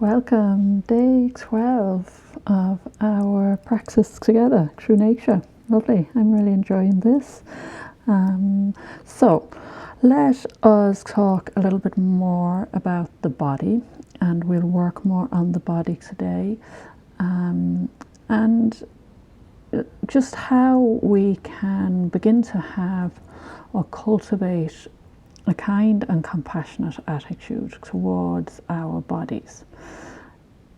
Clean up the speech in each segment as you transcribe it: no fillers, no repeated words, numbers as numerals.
Welcome, day 12 of our practice together through nature. Lovely, I'm really enjoying this. So let us talk a little bit more about the body, and we'll work more on the body today, and just how we can begin to have or cultivate a kind and compassionate attitude towards our bodies.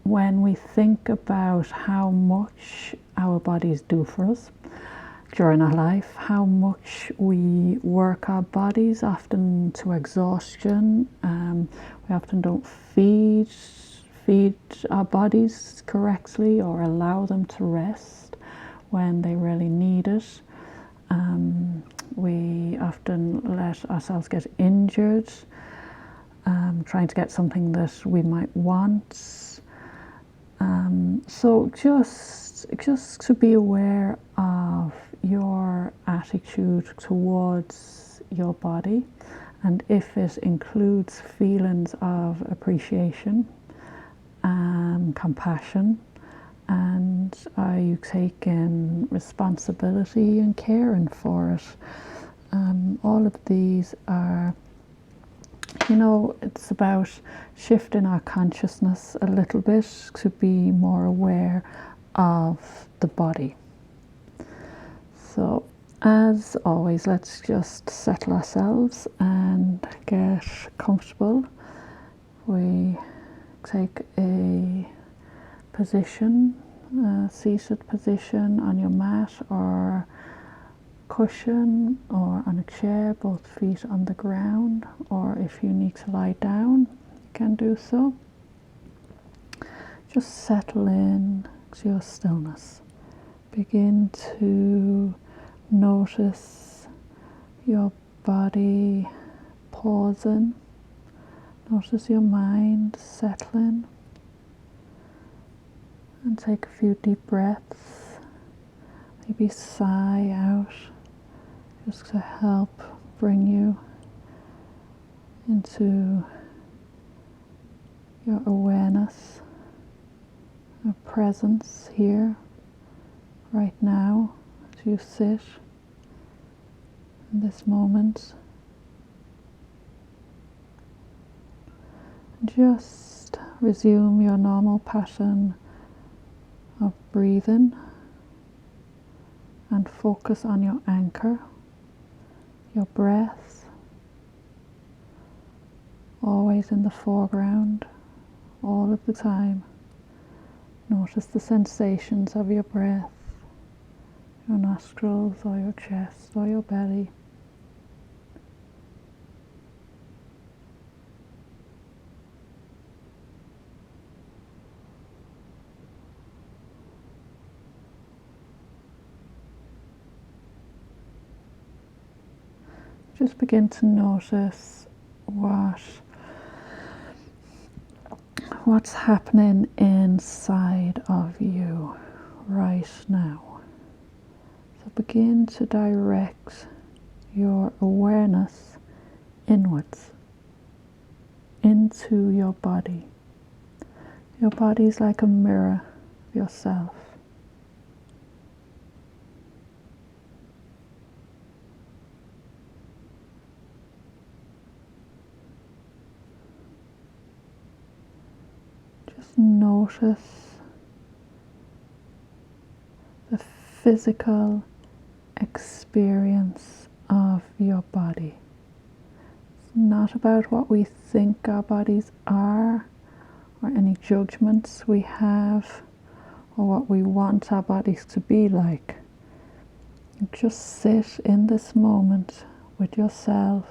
When we think about how much our bodies do for us during our life, how much we work our bodies, often to exhaustion, we often don't feed our bodies correctly or allow them to rest when they really need it. We often let ourselves get injured, trying to get something that we might want. So just to be aware of your attitude towards your body, and if it includes feelings of appreciation, compassion, and are you taking responsibility and caring for it? All of these are, it's about shifting our consciousness a little bit to be more aware of the body. So, as always, let's just settle ourselves and get comfortable. We take a position, a seated position on your mat or cushion or on a chair, both feet on the ground, or if you need to lie down, you can do so. Just settle in to your stillness. Begin to notice your body pausing. Notice your mind settling. And take a few deep breaths. Maybe sigh out, just to help bring you into your awareness, your presence here, right now, as you sit in this moment. Just resume your normal pattern of breathing and focus on your anchor, your breath, always in the foreground, all of the time. Notice the sensations of your breath, your nostrils or your chest or your belly. Just begin to notice what's happening inside of you right now. So begin to direct your awareness inwards into your body. Your body is like a mirror of yourself. Notice the physical experience of your body. It's not about what we think our bodies are, or any judgments we have, or what we want our bodies to be like. Just sit in this moment with yourself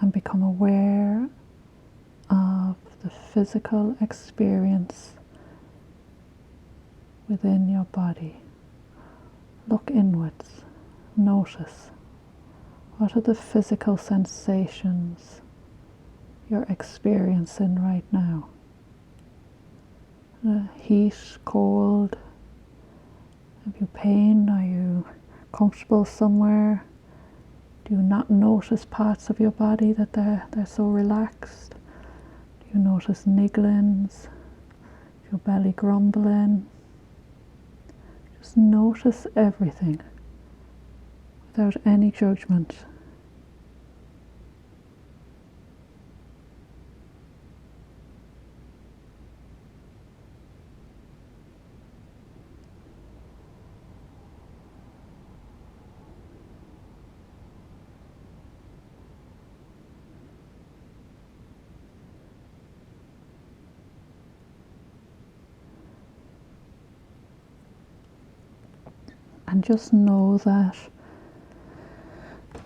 and become aware of the physical experience within your body. Look inwards. Notice, what are the physical sensations you're experiencing right now? Heat, cold, have you pain? Are you comfortable somewhere? Do you not notice parts of your body that they're so relaxed? Do You notice nigglings, your belly grumbling. Just notice everything without any judgment. And just know that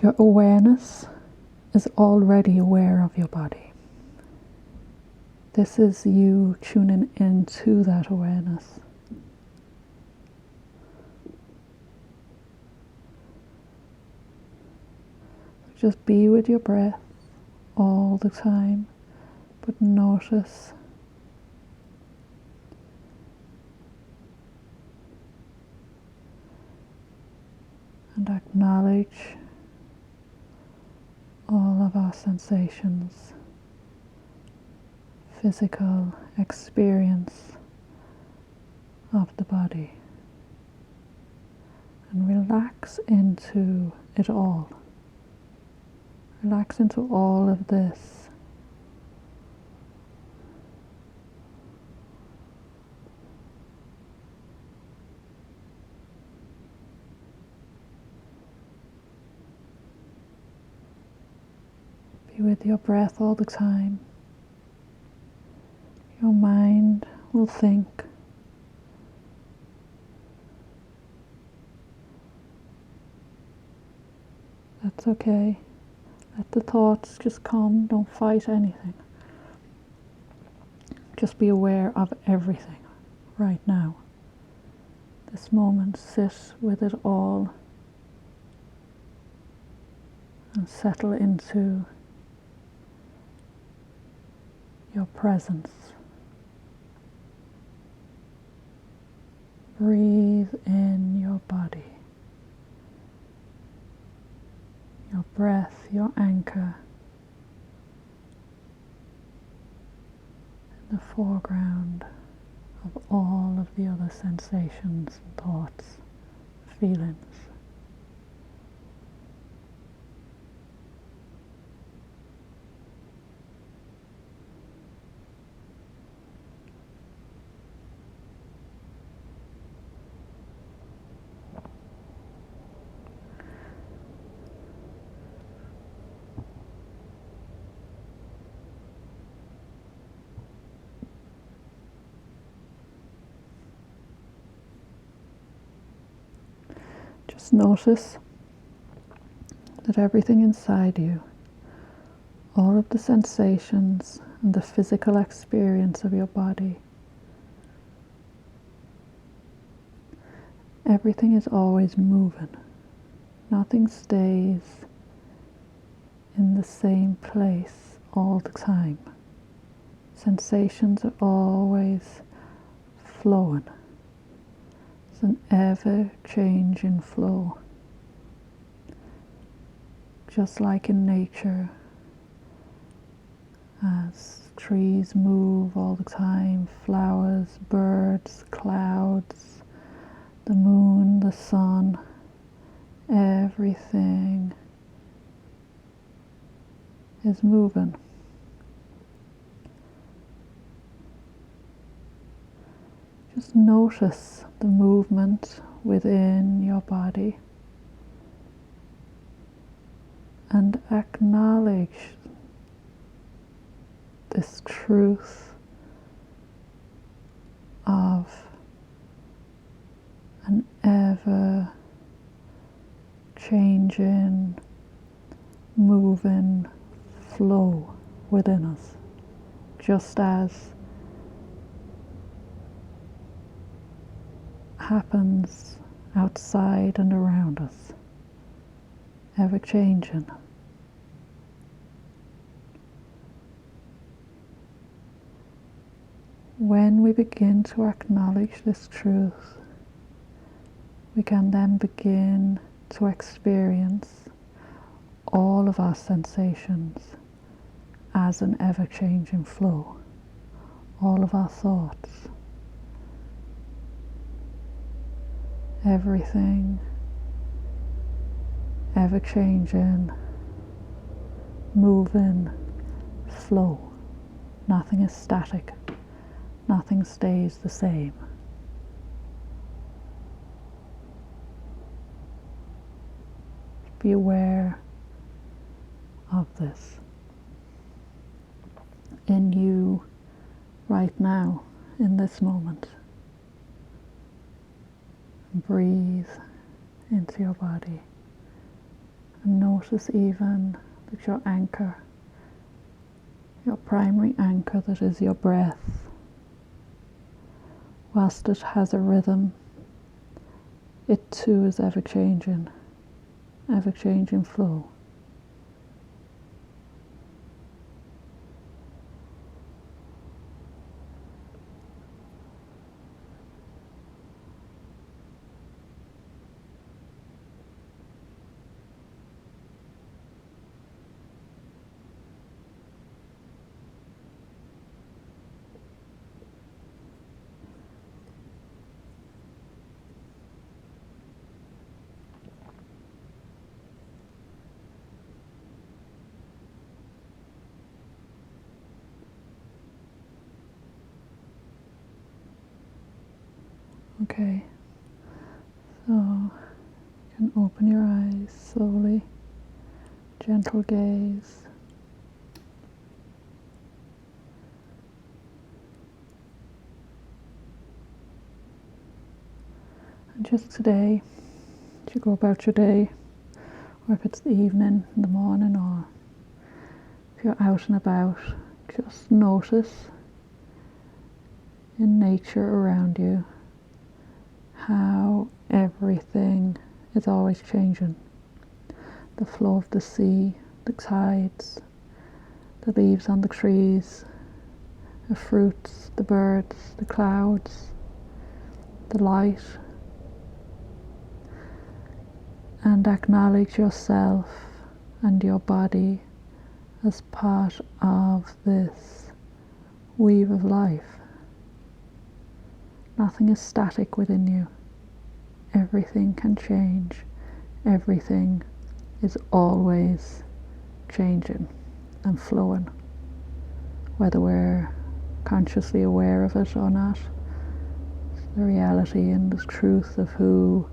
your awareness is already aware of your body. This is you tuning into that awareness. Just be with your breath all the time, but notice and acknowledge all of our sensations, physical experience of the body, and relax into it all. Relax into all of this. Be with your breath all the time. Your mind will think. That's okay. Let the thoughts just come. Don't fight anything. Just be aware of everything right now. This moment, sit with it all and settle into your presence. Breathe in your body. Your breath, your anchor, in the foreground of all of the other sensations and thoughts, feelings. Just notice that everything inside you, all of the sensations and the physical experience of your body, everything is always moving. Nothing stays in the same place all the time. Sensations are always flowing. It's an ever-changing flow. Just like in nature, as trees move all the time, flowers, birds, clouds, the moon, the sun, everything is moving. Just notice the movement within your body and acknowledge this truth of an ever changing, moving flow within us, just as happens outside and around us, ever changing. When we begin to acknowledge this truth, we can then begin to experience all of our sensations as an ever-changing flow. All of our thoughts, everything ever-changing, moving flow. Nothing is static. Nothing stays the same. Be aware of this in you right now, in this moment. Breathe into your body and notice even that your anchor, your primary anchor, that is your breath, whilst it has a rhythm, it too is ever-changing flow. Okay, so you can open your eyes slowly, gentle gaze. And just today, as you go about your day, or if it's the evening, in the morning, or if you're out and about, just notice in nature around you how everything is always changing. The flow of the sea, the tides, the leaves on the trees, the fruits, the birds, the clouds, the light. And acknowledge yourself and your body as part of this weave of life. Nothing is static within you. Everything can change. Everything is always changing and flowing, whether we're consciously aware of it or not. It's the reality and the truth of who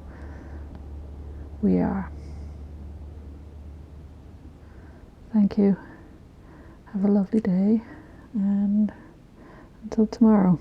we are. Thank you. Have a lovely day, and until tomorrow.